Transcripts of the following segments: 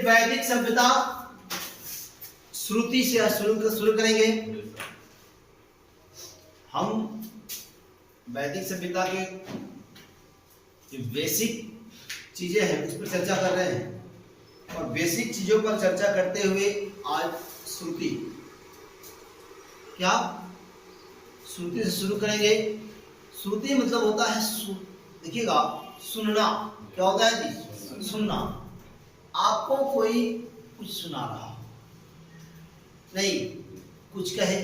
वैदिक सभ्यता श्रुति से शुरू करेंगे। हम वैदिक सभ्यता के जो बेसिक चीजें हैं उस पर चर्चा कर रहे हैं, और बेसिक चीजों पर चर्चा करते हुए आज श्रुति, क्या श्रुति से शुरू करेंगे। श्रुति मतलब होता है देखिएगा, सुनना। क्या होता है जी? सुनना। आपको कोई कुछ सुना रहा नहीं, कुछ कहे,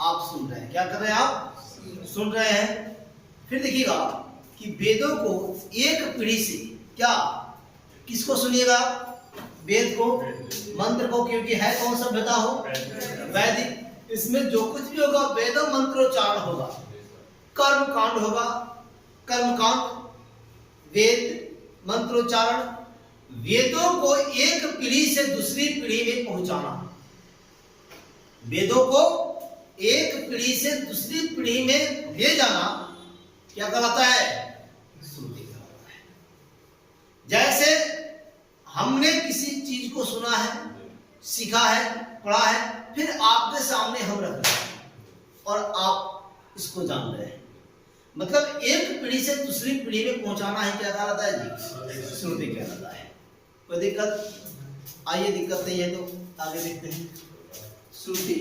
आप सुन रहे हैं। क्या कर रहे हैं? आप सुन रहे हैं। फिर देखिएगा कि वेदों को एक पीढ़ी से, क्या किसको सुनिएगा? वेद को, मंत्र को, क्योंकि है कौन सभ्यता हो? वैदिक। इसमें जो कुछ भी होगा वेद मंत्रोच्चारण होगा, कर्म कांड होगा, कर्म कांड, वेद मंत्रोच्चारण। वेदों को एक पीढ़ी से दूसरी पीढ़ी में पहुंचाना, वेदों को एक पीढ़ी से दूसरी पीढ़ी में ले जाना क्या कहलाता है? श्रुति कहलाता है। जैसे हमने किसी चीज को सुना है, सीखा है, पढ़ा है, फिर आपके सामने हम रख रहे हैं और आप इसको जान रहे हैं, मतलब एक पीढ़ी से दूसरी पीढ़ी में पहुंचाना ही क्या कहलाता है जी? श्रुति कहलाता है। कोई दिक्कत? आइए, दिक्कत नहीं है तो आगे देखते हैं। श्रुति,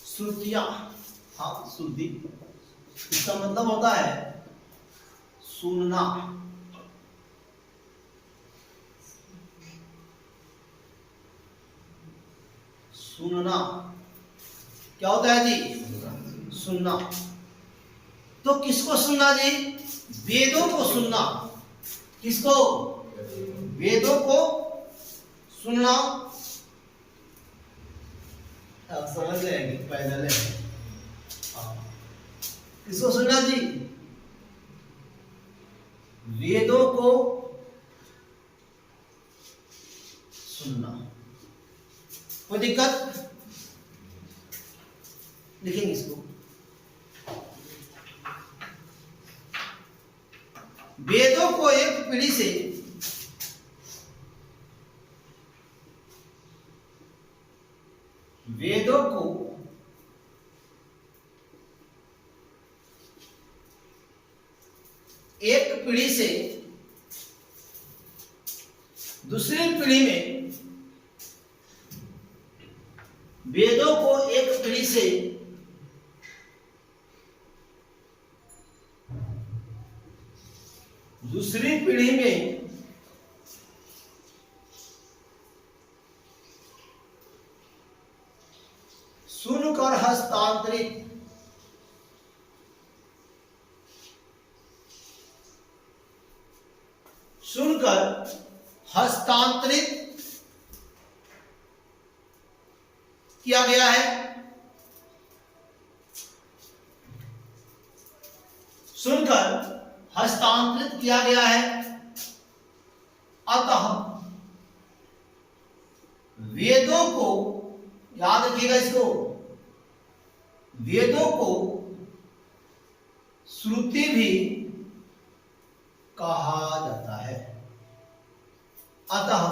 श्रुतियां, हाँ श्रुति इसका मतलब होता है सुनना। सुनना क्या होता है जी? सुनना। तो किसको सुनना जी? वेदों को सुनना। किसको? वेदों को सुनना। आप समझ रहे हैं कि पैदल है? किसको सुनना जी? वेदों को सुनना। कोई दिक्कत? लिखेंगे इसको। वेदों को एक पीढ़ी से वेदों को एक पीढ़ी से दूसरी पीढ़ी में, वेदों को एक पीढ़ी से दूसरी पीढ़ी में सुनकर हस्तांतरित, सुनकर हस्तांतरित किया गया है। सुनकर हस्तांतरित किया गया है। अतः वेदों को, याद रखिएगा इसको, वेदों को श्रुति भी कहा जाता है। अतः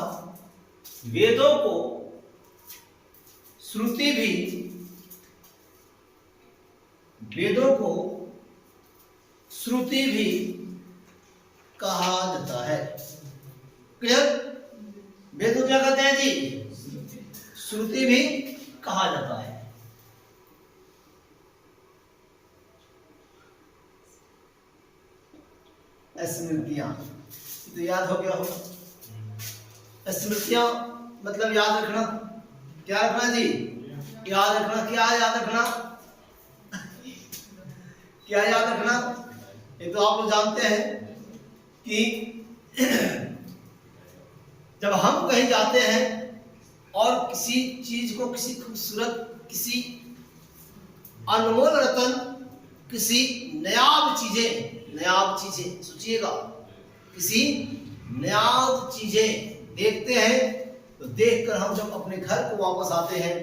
वेदों को श्रुति भी, वेदों को श्रुति भी कहा जाता है। क्लियर? वेद को क्या कहते हैं जी? श्रुति भी कहा जाता है। स्मृतियां तो याद हो गया होगा। स्मृतियां मतलब याद रखना। क्या रखना जी? याद रखना। क्या याद रखना? क्या याद रखना? ये तो आप लोग जानते हैं कि जब हम कहीं जाते हैं और किसी चीज को, किसी खूबसूरत, किसी अनमोल रतन, किसी नायाब चीजें सोचिएगा, किसी नायाब चीजें देखते हैं तो देखकर हम जब अपने घर को वापस आते हैं,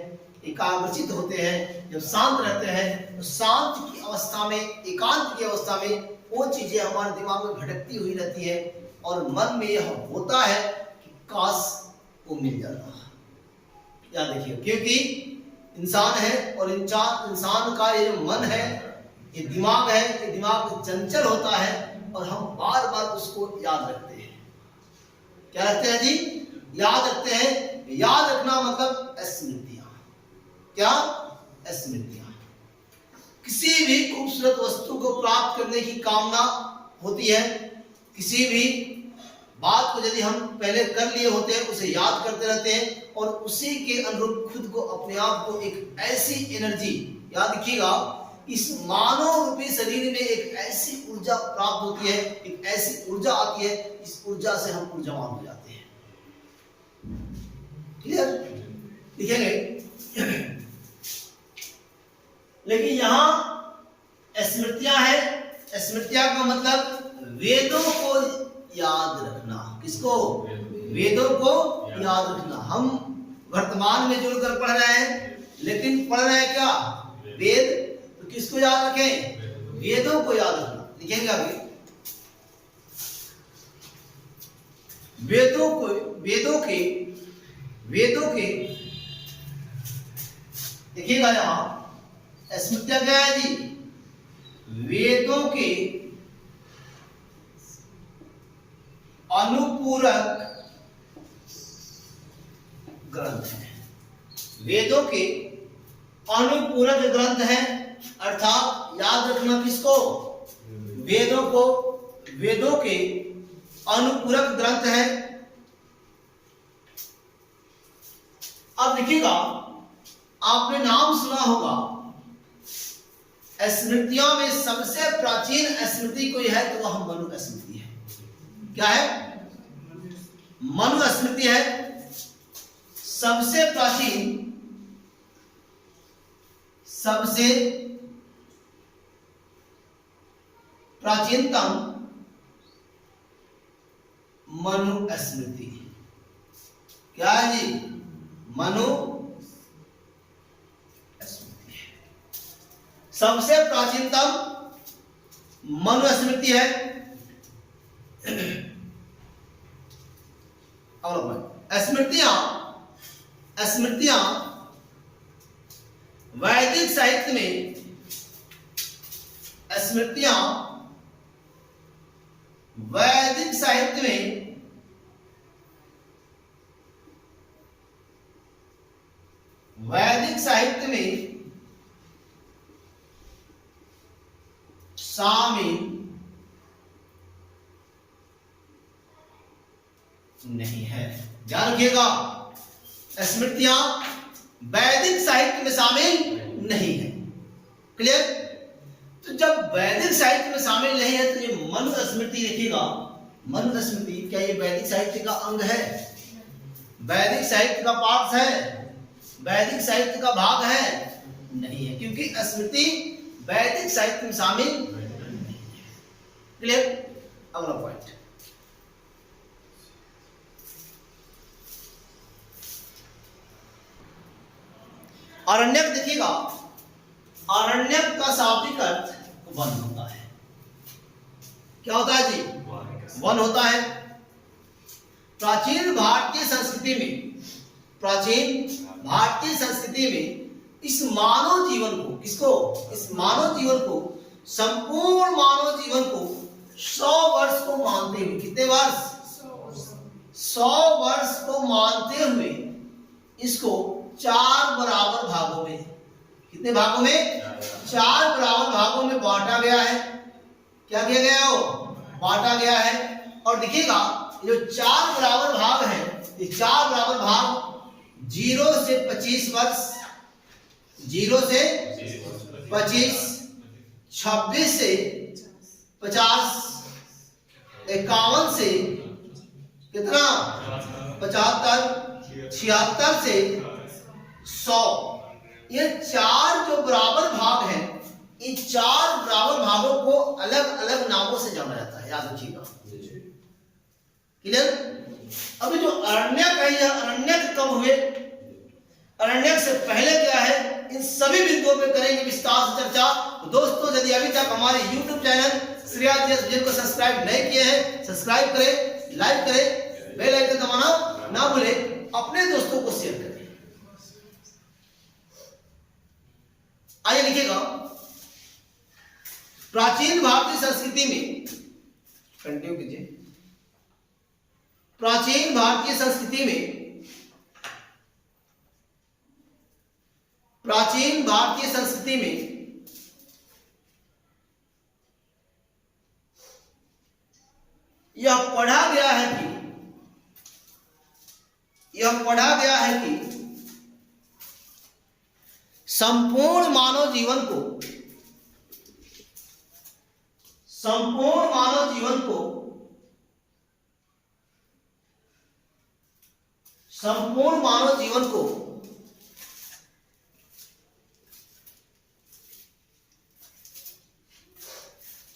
एकाग्रचित होते हैं, जब शांत रहते हैं तो शांत की अवस्था में, एकांत की अवस्था में वो चीजें हमारे दिमाग में भटकती हुई रहती है और मन में यह होता है कि काश वो मिल जाता। याद रखिए, क्योंकि इंसान है और इंसान का ये जो मन है, ये दिमाग है, ये दिमाग चंचल होता है और हम बार बार उसको याद रखते हैं। क्या रखते हैं जी? याद रखते हैं। याद रखना मतलब स्मृतियां। क्या? स्मृतियां। किसी भी खूबसूरत वस्तु को प्राप्त करने की कामना होती है। किसी भी बात को यदि हम पहले कर लिए होते हैं, उसे याद करते रहते हैं और उसी के अनुरूप खुद को, अपने आप को एक ऐसी एनर्जी, याद रखिएगा, इस मानव रूपी शरीर में एक ऐसी ऊर्जा प्राप्त होती है, एक ऐसी ऊर्जा आती है, इस ऊर्जा से हम ऊर्जावान हो जाते हैं। क्लियर? लिखेंगे। लेकिन यहां स्मृतियां है। स्मृतियां का मतलब वेदों को याद रखना। किसको? वेदों को याद रखना। हम वर्तमान में जुड़कर पढ़ रहे हैं, लेकिन पढ़ रहे हैं क्या? वेद। तो किसको याद रखें? वेदों को याद रखना। लिखेंगे अभी, वेदों के देखिएगा, यहां स्मृतियां क्या है जी? वेदों के अनुपूरक ग्रंथ है। वेदों के अनुपूरक ग्रंथ है, अर्थात याद रखना किसको? वेदों को। वेदों के अनुपूरक ग्रंथ है। अब देखिएगा, आपने नाम सुना होगा, स्मृतियों में सबसे प्राचीन स्मृति कोई है तो वह मनु स्मृति है। क्या है? मनु स्मृति है सबसे प्राचीन, सबसे प्राचीनतम मनु स्मृति। क्या है जी? मनु स्मृति है, सबसे प्राचीनतम मनु स्मृति है। स्मृतियां वैदिक साहित्य में, स्मृतियां वैदिक साहित्य में शामिल नहीं है। ध्यान रखिएगा, स्मृतियां वैदिक साहित्य में शामिल नहीं है। क्लियर? तो जब वैदिक साहित्य में शामिल नहीं है तो ये मनु स्मृति, देखिएगा, मनु स्मृति क्या ये वैदिक साहित्य का अंग है? वैदिक साहित्य का पार्ट है? वैदिक साहित्य का भाग है? नहीं है, क्योंकि स्मृति वैदिक साहित्य में शामिल नहीं है। क्लियर? अगला पॉइंट, अरण्यक। देखिएगा, अरण्यक का शाब्दिक अर्थ वन होता है। क्या होता है जी? वन होता है। प्राचीन भारतीय संस्कृति में इस मानव जीवन को, किसको? इस मानव जीवन को, संपूर्ण मानव जीवन को 100 वर्ष को मानते हुए, कितने वर्ष? 100 वर्ष को मानते हुए इसको 4 बराबर भागों में, कितने भागों में? 4 बराबर भागों में बांटा गया है। क्या किया गया हो? बांटा गया है। और देखिएगा, जो 4 बराबर भाग है, ये 4 बराबर भाग 0 से 25 वर्ष, 0 से 25, 26 से 50, 51 से कितना? 75, 76 से 100। ये 4 जो बराबर भाग हैं, इन 4 बराबर भागों को अलग अलग नामों से जाना जाता है। याद रखिएगा। क्लियर? अभी जो अरण्यक है, यह अरण्यक कब हुए? अरण्यक से पहले क्या है, इन सभी बिंदुओं पे करेंगे विस्तार से चर्चा। तो दोस्तों, यदि अभी तक हमारे YouTube चैनल श्रेया जी को सब्सक्राइब नहीं किए हैं, सब्सक्राइब करें, लाइक करें, बेल आइकन दबाना ना भूलें, अपने दोस्तों को शेयर करें। आइए लिखिएगा, प्राचीन भारतीय संस्कृति में, कंटिन्यू कीजिए, प्राचीन भारतीय संस्कृति में, प्राचीन भारतीय संस्कृति में यह पढ़ा गया है कि संपूर्ण मानव जीवन को संपूर्ण मानव जीवन को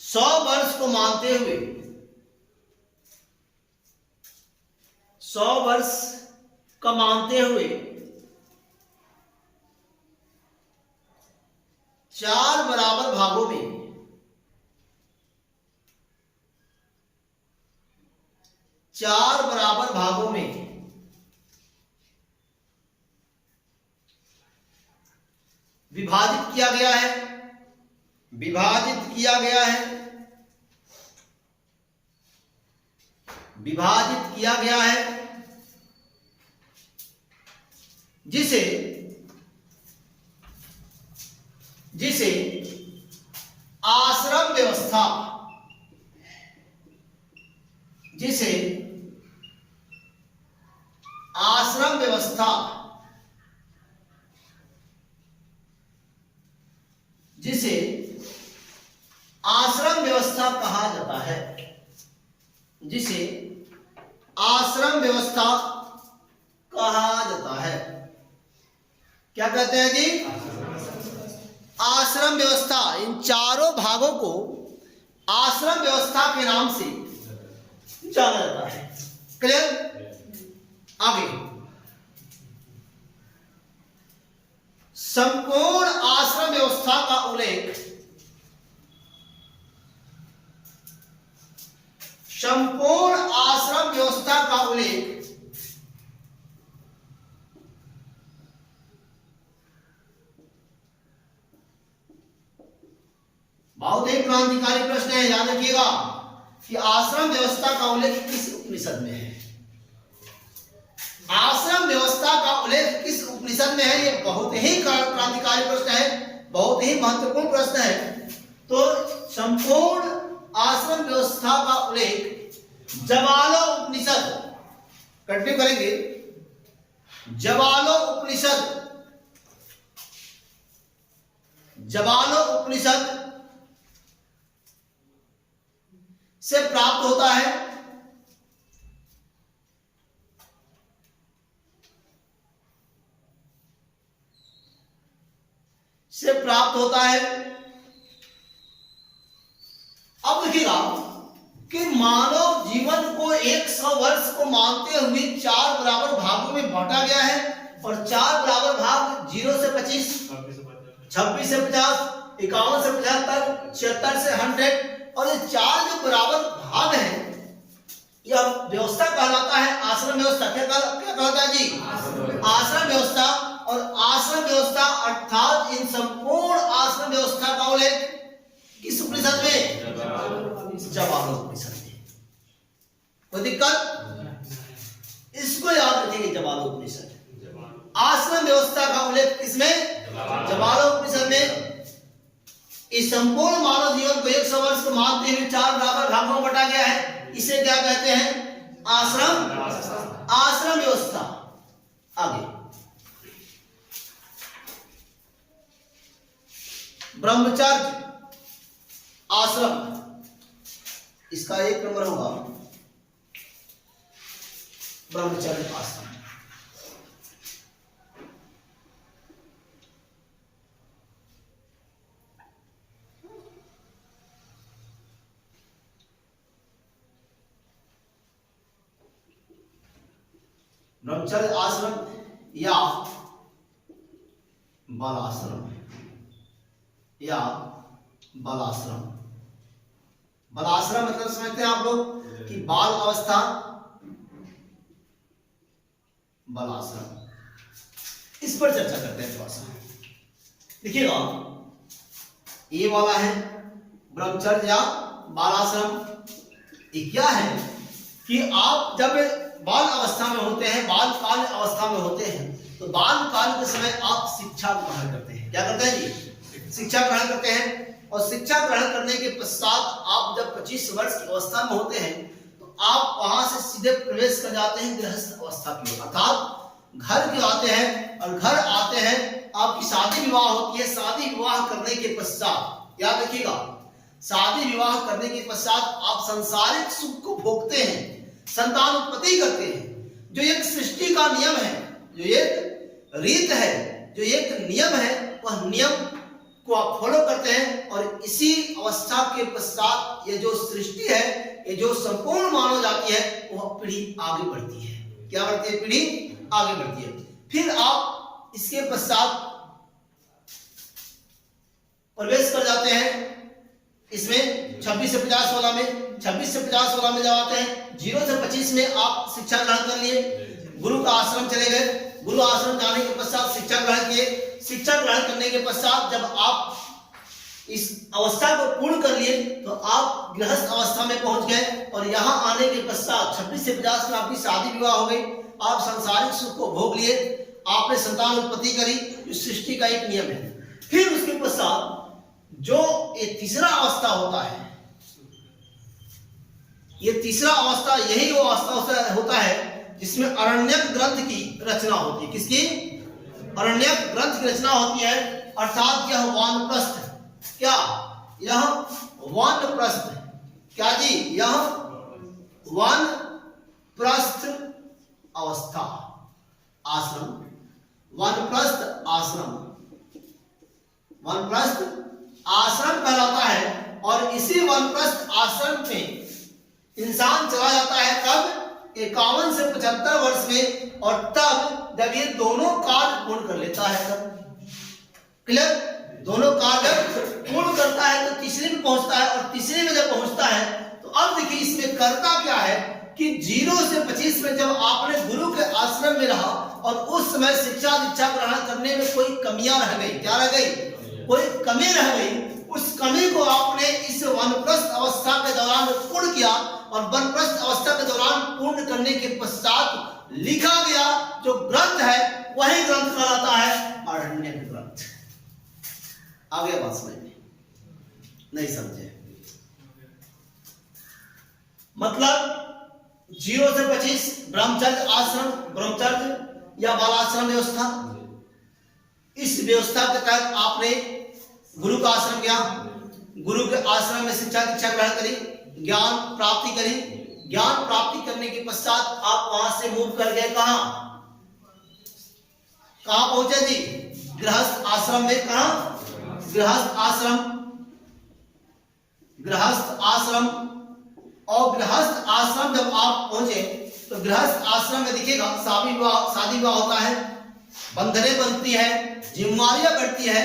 100 वर्ष को मानते हुए 100 वर्ष का मानते हुए 4 बराबर भागों में 4 बराबर भागों में विभाजित किया गया है, विभाजित किया गया है, विभाजित किया गया है, जिसे जिसे आश्रम व्यवस्था, जिसे आश्रम व्यवस्था, जिसे आश्रम व्यवस्था कहा जाता है, जिसे आश्रम व्यवस्था कहा जाता है। क्या कहते हैं जी? आश्रम व्यवस्था। इन चारों भागों को आश्रम व्यवस्था के नाम से जाना जाता है। क्लियर? आगे, संपूर्ण आश्रम व्यवस्था का उल्लेख, संपूर्ण आश्रम व्यवस्था का उल्लेख बहुत ही क्रांतिकारी प्रश्न है, याद रखिएगा कि आश्रम व्यवस्था का उल्लेख किस उपनिषद में है? आश्रम व्यवस्था का उल्लेख किस उपनिषद में है? ये बहुत ही क्रांतिकारी प्रश्न है, बहुत ही महत्वपूर्ण प्रश्न है। तो संपूर्ण आश्रम व्यवस्था का उल्लेख जवालो उपनिषद, कंटिन्यू करेंगे, जवालो उपनिषद, जवालो उपनिषद से प्राप्त होता है। से प्राप्त होता है। अब देखिएगा कि मानव जीवन को 100 वर्ष को मानते हुए 4 बराबर भागों में बांटा गया है, और 4 बराबर भाग 0 से 25, 26 से 50, 51 से 75, 76 से 100, और ये 4 जो बराबर भाग हैं, यह व्यवस्था कहलाता है आश्रम व्यवस्था। क्या कहलाता है जी? आश्रम व्यवस्था। और आश्रम व्यवस्था अर्थात इन संपूर्ण आश्रम व्यवस्था का उल्लेख किस उपनिषद में? जवालो उपनिषद में। कोई दिक्कत? इसको याद रखिए, जवालो उपनिषद। आश्रम व्यवस्था का उल्लेख किसमें? जवालो उपनिषद में। इस संपूर्ण मानव जीवन को 100 वर्ष को मानते हुए 4 बराबर भागों में बांटा गया है। इसे क्या कहते हैं? आश्रम व्यवस्था। आगे, ब्रह्मचर्य आश्रम, इसका 1 नंबर होगा ब्रह्मचर्य आश्रम। ब्रह्मचर्य आश्रम या बालाश्रम, या बालाश्रम, बालाश्रम मतलब समझते हैं आप लोग कि बाल अवस्था, बालाश्रम, इस पर चर्चा करते हैं थोड़ा सा। देखिएगा ये वाला है ब्रह्मचर्य या बालाश्रम। ये क्या है कि आप जब बाल अवस्था में होते हैं, बाल काल अवस्था में होते हैं, तो बाल काल के समय आप शिक्षा ग्रहण करते हैं। क्या करते हैं जी? शिक्षा ग्रहण करते हैं। और शिक्षा ग्रहण करने के पश्चात आप जब 25 वर्ष की अवस्था में होते हैं तो आप वहां से सीधे प्रवेश कर जाते हैं गृहस्थ अवस्था की ओर, अर्थात घर के आते हैं। और घर आते हैं आपकी शादी विवाह होती है। शादी विवाह करने के पश्चात याद रखिएगा, शादी विवाह करने के पश्चात आप सांसारिक सुख को भोगते हैं, संतान उत्पत्ति करते हैं। जो एक सृष्टि का नियम है, जो एक रीत है, जो एक नियम है, वह नियम को आप फॉलो करते हैं। और इसी अवस्था के पश्चात ये जो सृष्टि है, ये जो संपूर्ण मानव जाति है, वह पीढ़ी आगे बढ़ती है। क्या बढ़ती है? पीढ़ी आगे बढ़ती है। फिर आप इसके पश्चात प्रवेश कर जाते हैं इसमें 26 से 50 वाला में। 26 से 50 वाला में जब आते हैं, 0 से 25 में आप शिक्षा ग्रहण कर लिए, गुरु का आश्रम चले गए। गुरु आश्रम जाने के पश्चात शिक्षा ग्रहण किए। शिक्षा ग्रहण करने के पश्चात जब आप इस अवस्था को पूर्ण कर लिए तो आप गृहस्थ अवस्था में पहुंच गए। और यहाँ आने के पश्चात 26 से 50 में आपकी शादी विवाह हो गई, आप सांसारिक सुख को भोग लिए, आपने संतान उत्पत्ति करी, जो सृष्टि का एक नियम है। फिर उसके पश्चात जो ये तीसरा अवस्था होता है, ये तीसरा अवस्था यही वो अवस्था होता है जिसमें अरण्यक ग्रंथ की रचना होती है। किसकी? अरण्यक ग्रंथ की रचना होती है। अर्थात यह वानप्रस्थ, क्या यह वानप्रस्थ, क्या जी? यह वानप्रस्थ अवस्था, आश्रम, वानप्रस्थ आश्रम, वानप्रस्थ आश्रम कहलाता है। और इसी वानप्रस्थ आश्रम में इंसान चला जाता है कब? 51 से 75 वर्ष में। और तब जब ये दोनों कार्य पूर्ण कर लेता है, तब क्लियर, दोनों कार्य पूर्ण करता है तो तीसरे में पहुंचता है। और तीसरे में जब पहुंचता है तो अब देखिए इसमें करता क्या है कि 0 से 25 में जब आपने गुरु के आश्रम में रहा और उस समय शिक्षा दीक्षा ग्रहण करने में कोई कमियां रह गई, क्या रह गई? कोई कमी रह गई। उस कमी को आपने इस वानप्रस्थ अवस्था के दौरान पूर्ण किया। और वानप्रस्थ अवस्था के दौरान पूर्ण करने के पश्चात लिखा गया जो ग्रंथ है, वही ग्रंथ कहलाता है अरण्यक ग्रंथ। आ गया बात समझ में? नहीं समझे? मतलब 0 से 25 ब्रह्मचर्य आश्रम, ब्रह्मचर्य या बालाश्रम व्यवस्था। इस व्यवस्था के तहत आपने गुरु का आश्रम गया, गुरु के आश्रम में शिक्षा दीक्षा ग्रहण करी, ज्ञान प्राप्ति करी। ज्ञान प्राप्ति करने के पश्चात आप वहां से मूव कर गए कहां? कहां पहुंचे जी? गृहस्थ आश्रम में। कहां? गृहस्थ आश्रम, गृहस्थ आश्रम। और गृहस्थ आश्रम जब आप पहुंचे तो गृहस्थ आश्रम में देखिएगा शादी विवाह होता है, बंधने बनती है, जिम्मेवारियां बढ़ती है,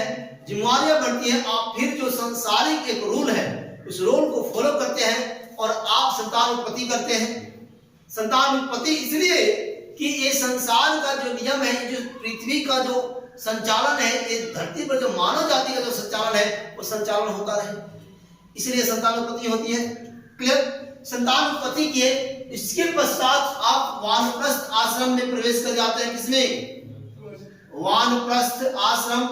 जिम्मेवारियां बढ़ती है। आप फिर जो संसारिक एक रूल है उस रूल को फॉलो करते हैं और आप संतान उत्पत्ति करते हैं। संतान उत्पत्ति इसलिए कि ये संसार का जो नियम है, जो पृथ्वी का जो संचालन है, ये धरती पर जो मानव जाति का जो संचालन है वो संचालन होता रहे, इसलिए संतान उत्पत्ति होती है। क्लियर? संतान उत्पत्ति किए, इसके पश्चात आप वानप्रस्थ आश्रम में प्रवेश कर जाते हैं। किसमें? वानप्रस्थ आश्रम।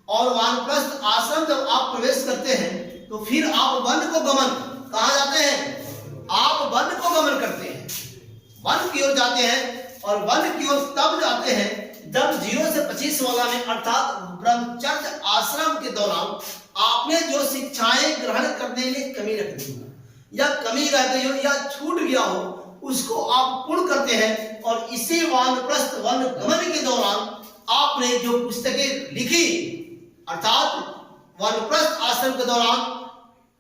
और वानप्रस्थ आश्रम जब आप प्रवेश करते हैं तो फिर आप वन को गमन, कहां जाते हैं? आप वन को गमन करते हैं, वन की ओर जाते हैं। और वन की ओर तब जाते हैं जब 0 से 25 वाला में, अर्थात ब्रह्मचर्य आश्रम के दौरान आपने जो शिक्षाएं ग्रहण करने में कमी रख दी हो, या कमी रह गई हो, या छूट गया हो, उसको आप पूर्ण करते हैं। और इसी वानप्रस्थ वन गमन के दौरान आपने जो पुस्तकें लिखी, अर्थात वानप्रस्थ आश्रम के दौरान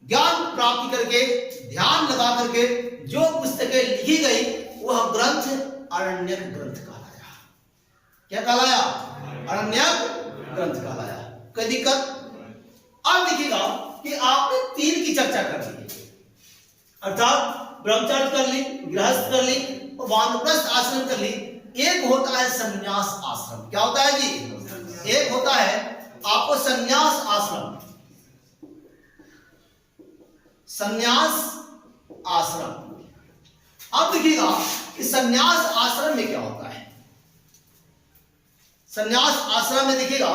ज्ञान प्राप्ति करके, ध्यान लगा करके जो पुस्तकें लिखी गई, वह ग्रंथ अरण्यक ग्रंथ कहलाया। क्या कहलाया? अरण्यक ग्रंथ कहलाया। कोई दिक्कत? अब देखिएगा कि आपने 3 की चर्चा कर ली, अर्थात ब्रह्मचर्य कर ली, गृहस्थ कर ली और वानप्रस्थ आश्रम कर ली। एक होता है संन्यास आश्रम। क्या होता है जी? एक होता है आपको संन्यास आश्रम। संन्यास आश्रम। अब देखिएगा कि संन्यास आश्रम में क्या होता है। संन्यास आश्रम में देखिएगा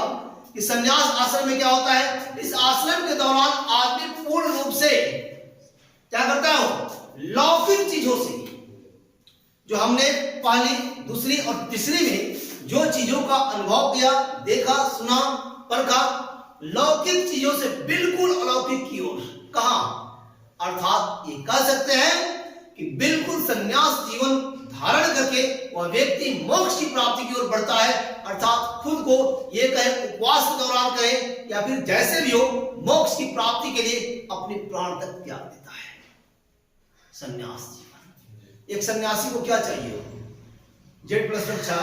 कि संन्यास आश्रम में क्या होता है। इस आश्रम के दौरान आदमी पूर्ण रूप से क्या करता है, लौकिक चीजों से, जो हमने पहली, दूसरी और तीसरी में जो चीजों का अनुभव किया, देखा, सुना, परखा, लौकिक चीजों से बिल्कुल अलौकिक की ओर। कहां? अर्थात ये कह सकते हैं कि बिल्कुल संन्यास जीवन धारण करके वह व्यक्ति मोक्ष की प्राप्ति की ओर बढ़ता है। अर्थात खुद को ये कहे उपवास के दौरान कहे या फिर जैसे भी हो, मोक्ष की प्राप्ति के लिए अपने प्राण तक त्याग देता है। संन्यास जीवन। एक सन्यासी को क्या चाहिए? जेड प्लस रक्षा।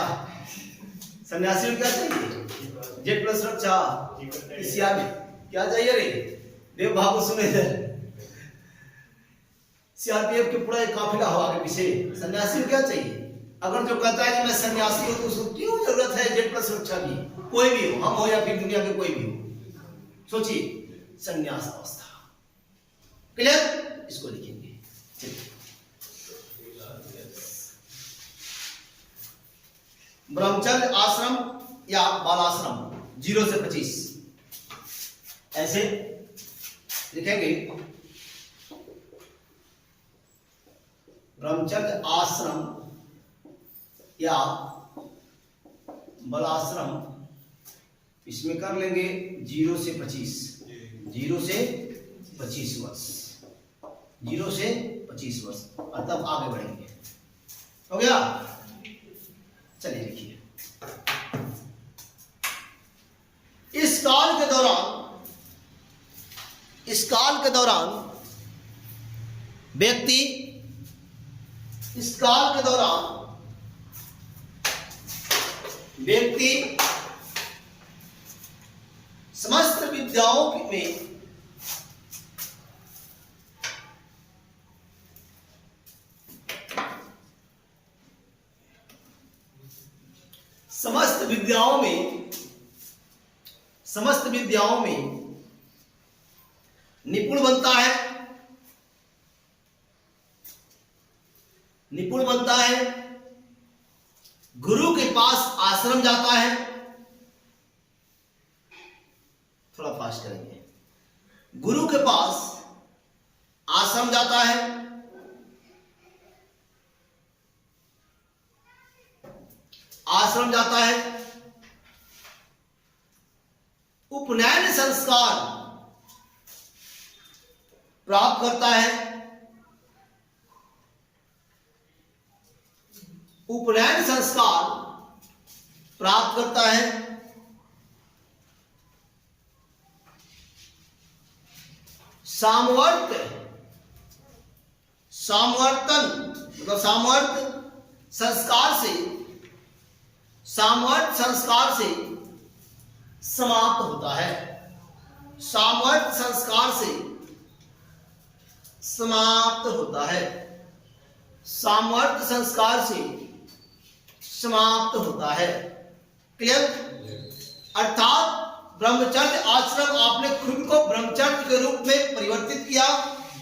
सन्यासी को क्या चाहिए? जेड प्लस रक्षा। क्या चाहिए रे? देव भाव सुने सीआरपीएफ के पूरा एक काफिला हो आगे पीछे। सन्यासी को क्या चाहिए? अगर जो कहता है कि मैं सन्यासी हूं तो उसको क्यों जरूरत है जेड प्लस सुरक्षा की? कोई भी हो, हम हो या फिर दुनिया के कोई भी हो। सोचिए, सन्यास अवस्था। क्लियर? इसको लिखेंगे। ब्रह्मचर्य आश्रम या बालाश्रम 0 से 25 ऐसे लिखेंगे। ब्रह्मचर्य आश्रम या बालाश्रम, इसमें कर लेंगे 0 से 25। 0 से 25 वर्ष। 0 से 25 वर्ष और तब आगे बढ़ेंगे। हो गया? चलिए लिखिए। इस काल के दौरान व्यक्ति समस्त विद्याओं में समस्त विद्याओं में निपुण बनता है, गुरु के पास आश्रम जाता है। थोड़ा फास्ट करेंगे। गुरु के पास आश्रम जाता है, उपनयन संस्कार प्राप्त करता है, सामवर्त संस्कार से समाप्त होता है। सामवर्त संस्कार से समाप्त होता है। क्लियर? अर्थात ब्रह्मचर्य आश्रम, आपने खुद को ब्रह्मचर्य के रूप में परिवर्तित किया,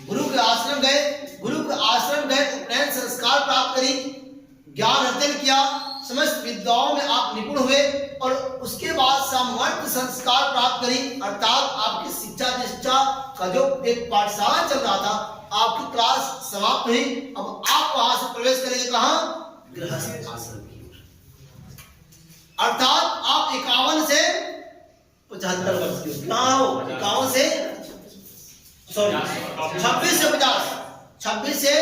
गुरु के आश्रम गए, उपनयन संस्कार प्राप्त करी, ज्ञान अर्जन किया, समस्त विद्याओं में आप निपुण हुए और उसके बाद सामवर्त संस्कार प्राप्त करी। अर्थात आपकी शिक्षा निष्ठा का जो एक पाठशाला चल रहा था, आपकी क्लास समाप्त हुई। अब आप वहां से प्रवेश करेंगे कहां? गृहस्थ आश्रम की ओर। अर्थात आप 51 से 75 वर्ष की उम्र। कहां हो? 51 से 26 से 50, 26 से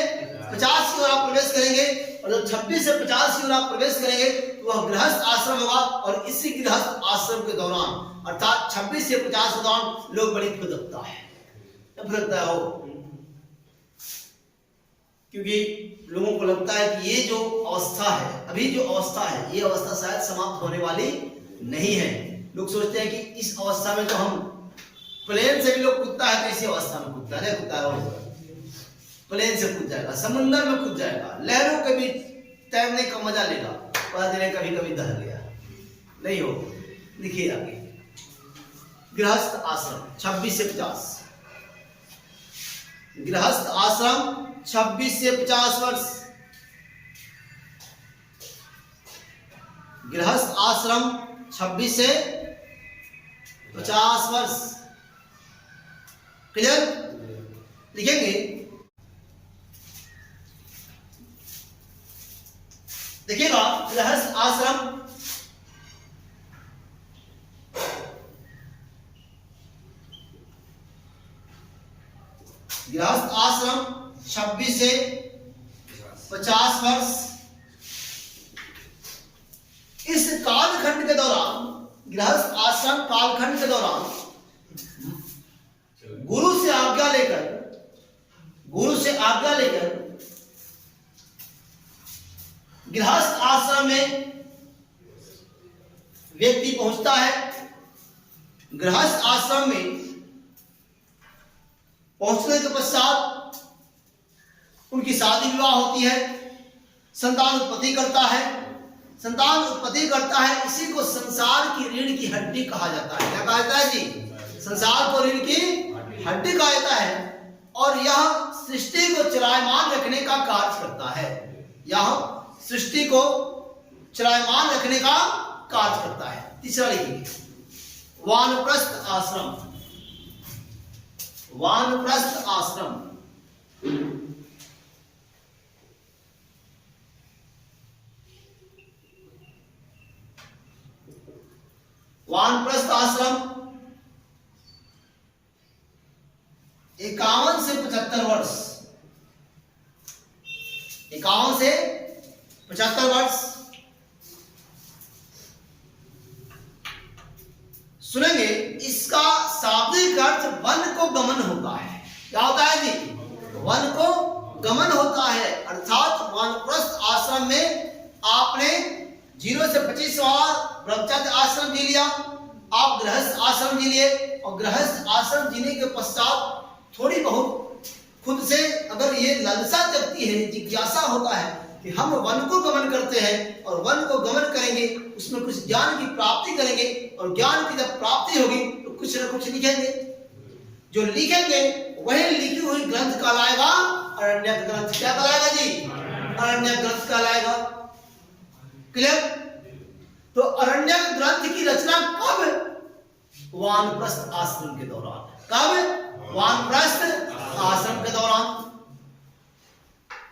50 की ओर आप प्रवेश करेंगे। और जब 26 से 50 की ओर आप प्रवेश करेंगे तो वह गृहस्थ आश्रम होगा। और इसी गृहस्थ आश्रम के दौरान, अर्थात 26 से 50 के दौरान लोग बड़ी फुदकता हो, क्योंकि लोगों को लगता है कि ये जो अवस्था है, अभी जो अवस्था है, ये अवस्था शायद समाप्त होने वाली नहीं है। लोग सोचते हैं कि इस अवस्था में तो हम प्लेन से भी लोग कूदता है तो इसी अवस्था में कूदता है, कूदता है, प्लेन से कूद जाएगा, समुद्र में कूद जाएगा, लहरों के बीच तैरने का मजा लेगा, पता चले कभी कभी दह गया, नहीं हो। लिखिए आगे, गृहस्थ आश्रम 26 से 50, गृहस्थ आश्रम 26 से 50 वर्ष, गृहस्थ आश्रम 26 से 50 वर्ष। क्लियर? लिखेंगे, देखिएगा, गृहस्थ आश्रम गृहस्थ आश्रम 26 से 50 वर्ष। इस कालखंड के दौरान, गृहस्थ आश्रम कालखंड के दौरान गुरु से आज्ञा लेकर गृहस्थ आश्रम में व्यक्ति पहुंचता है। गृहस्थ आश्रम में पहुंचने के पश्चात उनकी शादी विवाह होती है, संतान उत्पत्ति करता है। इसी को संसार की रीढ़ की हड्डी कहा जाता है। क्या कहा जाता है जी? संसार को रीढ़ की हड्डी कहा जाता है। और यह सृष्टि को चलायमान रखने का कार्य करता है। यह सृष्टि को चलायमान रखने का कार्य करता है। तीसरा लिखिए, वानप्रस्थ आश्रम। वानप्रस्थ आश्रम वानप्रस्थ आश्रम 51 से 75 वर्ष। 51 से 75 वर्ष। सुनेंगे, इसका शाब्दिक अर्थ वन को गमन होता है। क्या होता है जी? वन को गमन होता है। अर्थात वानप्रस्थ आश्रम में आपने 0 से 25 ब्रह्मचर्य आश्रम जी लिया, आप गृहस्थ आश्रम जी लिए, और गृहस्थ आश्रम जीने के पश्चात थोड़ी बहुत खुद से अगर ये लालसा जगती है, जिज्ञासा होता है कि हम वन को गमन करते हैं और वन को गमन करेंगे, उसमें कुछ ज्ञान की प्राप्ति करेंगे, और ज्ञान की जब प्राप्ति होगी तो कुछ न कुछ लिखेंगे। जो लिखेंगे वही लिखी हुई ग्रंथ कहलाएगा अरण्यक ग्रंथ। क्या कहलाएगा जी? अरण्यक ग्रंथ कहलाएगा। क्लियर? तो अरण्यक ग्रंथ की रचना कब? वानप्रस्थ आश्रम के दौरान। कब? वानप्रस्थ आश्रम के दौरान।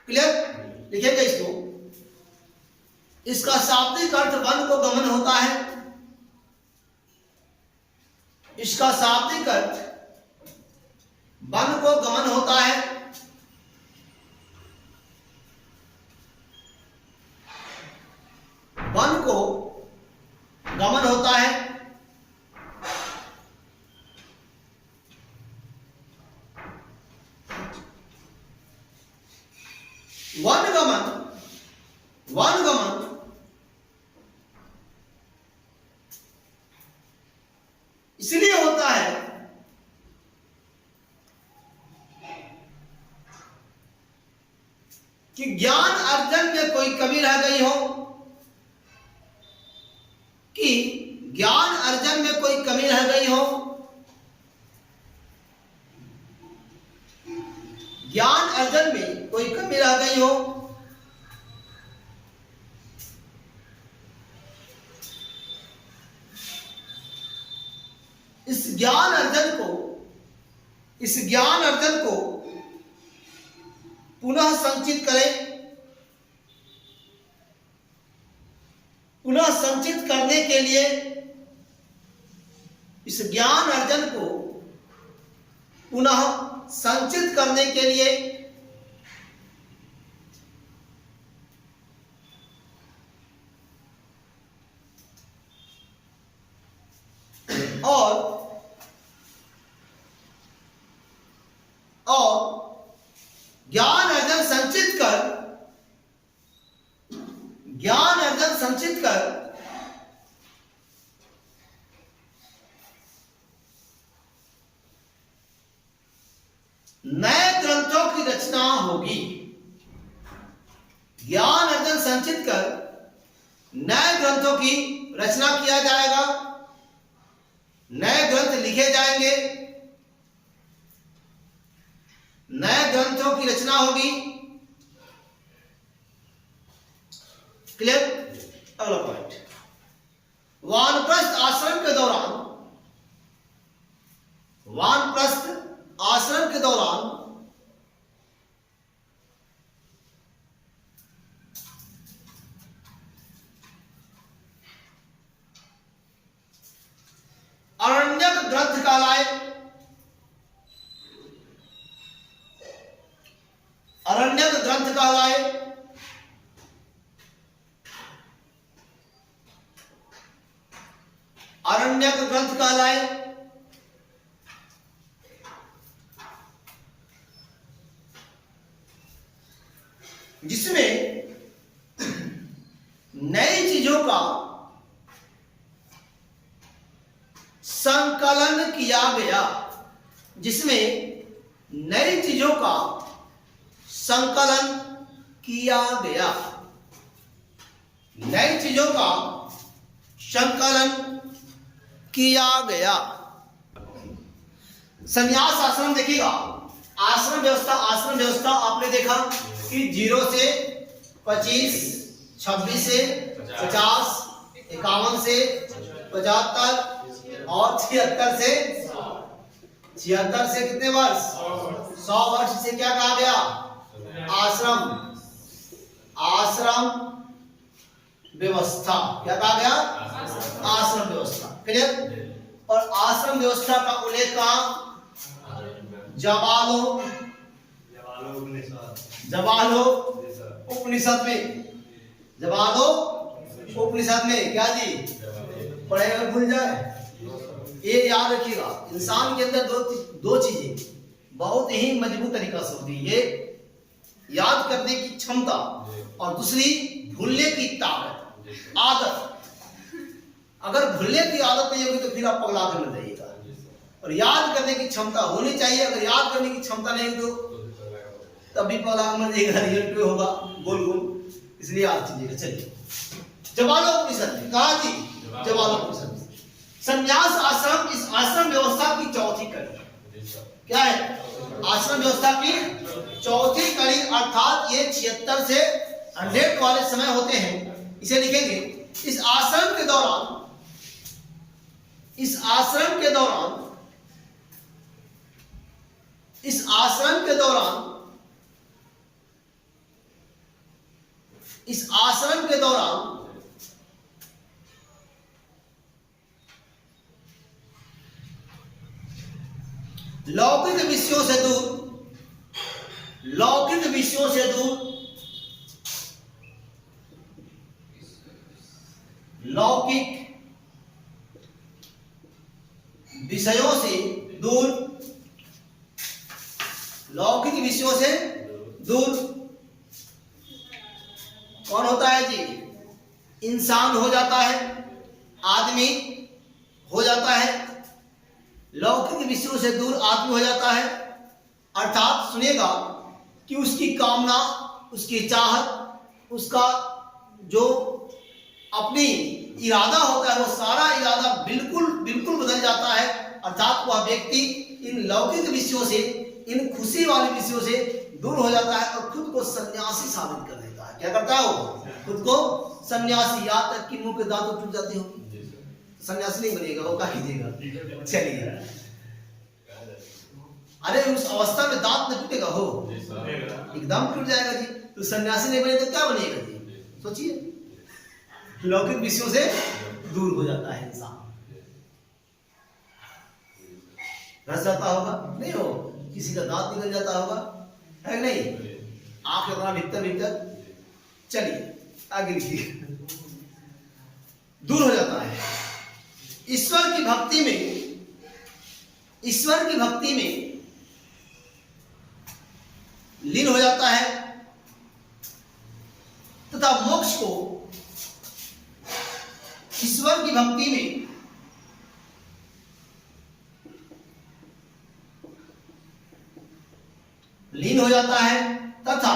क्लियर? लिखेंगे इसको। इसका शाब्दिक अर्थ वन को गमन होता है। इसका शाब्दिक अर्थ वन को गमन होता है। वन को गमन होता है। वन गमन इसलिए होता है कि ज्ञान अर्जन में कोई कमी रह गई हो, कि ज्ञान अर्जन में कोई कमी रह गई हो, ज्ञान अर्जन में कोई कमी रह गई हो, इस ज्ञान अर्जन को पुनः संचित करें। पुनः संचित करने के लिए, इस ज्ञान अर्जन को पुनः संचित करने के लिए और ज्ञान अर्जन संचित कर नए ग्रंथों की रचना होगी। ज्ञान अर्जन संचित कर नए ग्रंथों की रचना किया जाएगा, नए ग्रंथ लिखे जाएंगे, नए ग्रंथों की रचना होगी। क्लियर? अगला पॉइंट, वानप्रस्थ आश्रम के दौरान, वानप्रस्थ आश्रम के दौरान अरण्यक ग्रंथ कहलाए, अरण्यक ग्रंथ कहलाए। अरण्यक ग्रंथ कहलाए। जिसमें नई चीजों का संकलन किया गया, जिसमें नई चीजों का संकलन किया गया, नई चीजों का संकलन किया गया। संन्यास आश्रम देखिएगा, आश्रम व्यवस्था, आश्रम व्यवस्था आपने देखा कि 0 से 25, 26 से 50, 51 से 75 और 76 से 76 से कितने वर्ष? 100 वर्ष से क्या कहा गया? आश्रम, आश्रम व्यवस्था। क्या कहा गया? आश्रम व्यवस्था। क्लियर? और आश्रम व्यवस्था का उल्लेख कहां? जवालो उपनिषद में, जवालो उपनिषद में। क्या जी? पढ़ेगा भूल जाए? ये याद रखिएगा, इंसान के अंदर दो चीजें बहुत ही मजबूत तरीका से होती है, ये याद करने की क्षमता और दूसरी भूलने की ताकत, आदत। अगर भूलने की आदत नहीं होगी तो फिर आप पगला कर मर जाइएगा, और याद करने की क्षमता होनी चाहिए। अगर याद करने की क्षमता नहीं तो तभी पगला कर मर जाइएगा, रिजल्ट होगा गोल गोल। इसलिए याद कीजिएगा। चलिए, जवालोपनिषद में कहा जी, जवालोपनिषद में संन्यास आश्रम, इस आश्रम व्यवस्था की चौथी कड़ी। क्या है? आश्रम व्यवस्था की चौथी कड़ी, अर्थात ये 76 से 100 वाले समय होते हैं। इसे लिखेंगे, इस आश्रम के दौरान, इस आश्रम के दौरान, इस आश्रम के दौरान, इस आश्रम के दौरान लौकिक विषयों से दूर, लौकिक विषयों से दूर, लौकिक विषयों से दूर, लौकिक विषयों से दूर कौन होता है जी? इंसान हो जाता है, आदमी हो जाता है। लौकिक विषयों से दूर आदमी हो जाता है, अर्थात सुनिएगा कि उसकी कामना, उसकी चाहत, उसका जो अपनी इरादा होता है वो सारा इरादा बिल्कुल बिल्कुल बदल जाता है। अर्थात वह व्यक्ति इन लौकिक विषयों से, इन खुशी वाले विषयों से दूर हो जाता है और खुद को सन्यासी साबित कर देता है। क्या करता है वो? खुद को सन्यासी। यहाँ तक कि मुंह के दांत टूट जाते हो, सन्यासी नहीं बनेगा वो, क्या कीजिएगा? चलिए, अरे उस अवस्था में दांत न टूटेगा हो, एकदम टूट जाएगा जी। तो सन्यासी नहीं बने तो क्या बनेगा जी? सोचिए, लौकिक विषयों से दूर हो जाता है इंसान। रस जाता होगा नहीं हो, किसी का दांत निकल जाता होगा, है नहीं? आंख अपना भीतर भीतर। चलिए आगे लिखिए, दूर हो जाता है। ईश्वर की भक्ति में, ईश्वर की भक्ति में लीन हो जाता है तथा मोक्ष को, ईश्वर की भक्ति में जाता है तथा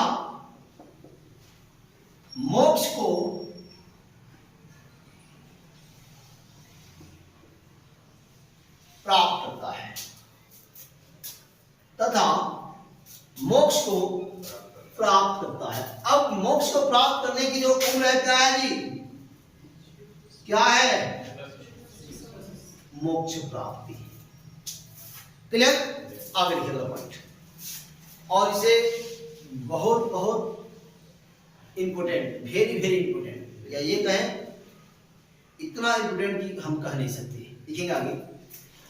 मोक्ष को प्राप्त करता है, तथा मोक्ष को प्राप्त करता है। अब मोक्ष को प्राप्त करने की जो उम्र है क्या है जी? क्या है? मोक्ष प्राप्ति। क्लियर? आगे लिखिए अगला पॉइंट, और इसे बहुत बहुत इंपोर्टेंट, वेरी वेरी इंपोर्टेंट, या ये कहें इतना इंपोर्टेंट कि हम कह नहीं सकते। लिखेंगे आगे,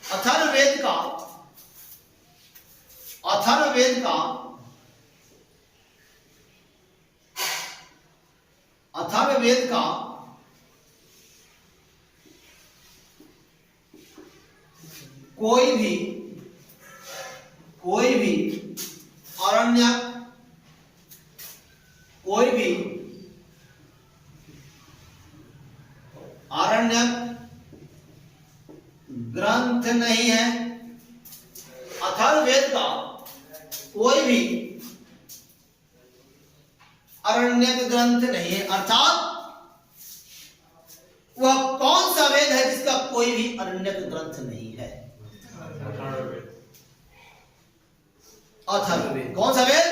अथर्ववेद का कोई भी आरण्यक ग्रंथ नहीं है। अथर्ववेद का कोई भी आरण्यक ग्रंथ नहीं है, अर्थात वह कौन सा वेद है जिसका कोई भी आरण्यक ग्रंथ नहीं है? अथर्ववेद। कौन सा वेद?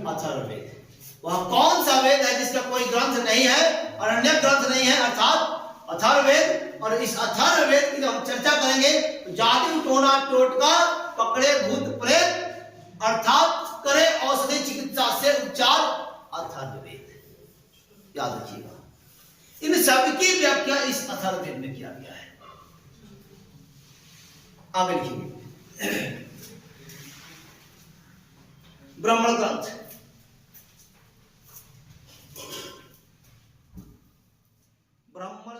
अथर्ववेद। वह कौन सा वेद है जिसका कोई ग्रंथ नहीं है, आरण्यक ग्रंथ नहीं है, अर्थात अथर्ववेद। और इस अथर्ववेद की जब हम चर्चा करेंगे तो जाति टोना टोटका पकड़े भूत प्रेत अर्थात करे औषधि चिकित्सा से उपचार, अथर्ववेद। याद रखिएगा, इन सबकी व्याख्या इस अथर्ववेद में किया गया है। आगे लिखिए, ब्राह्मण ग्रंथ। ब्राह्मण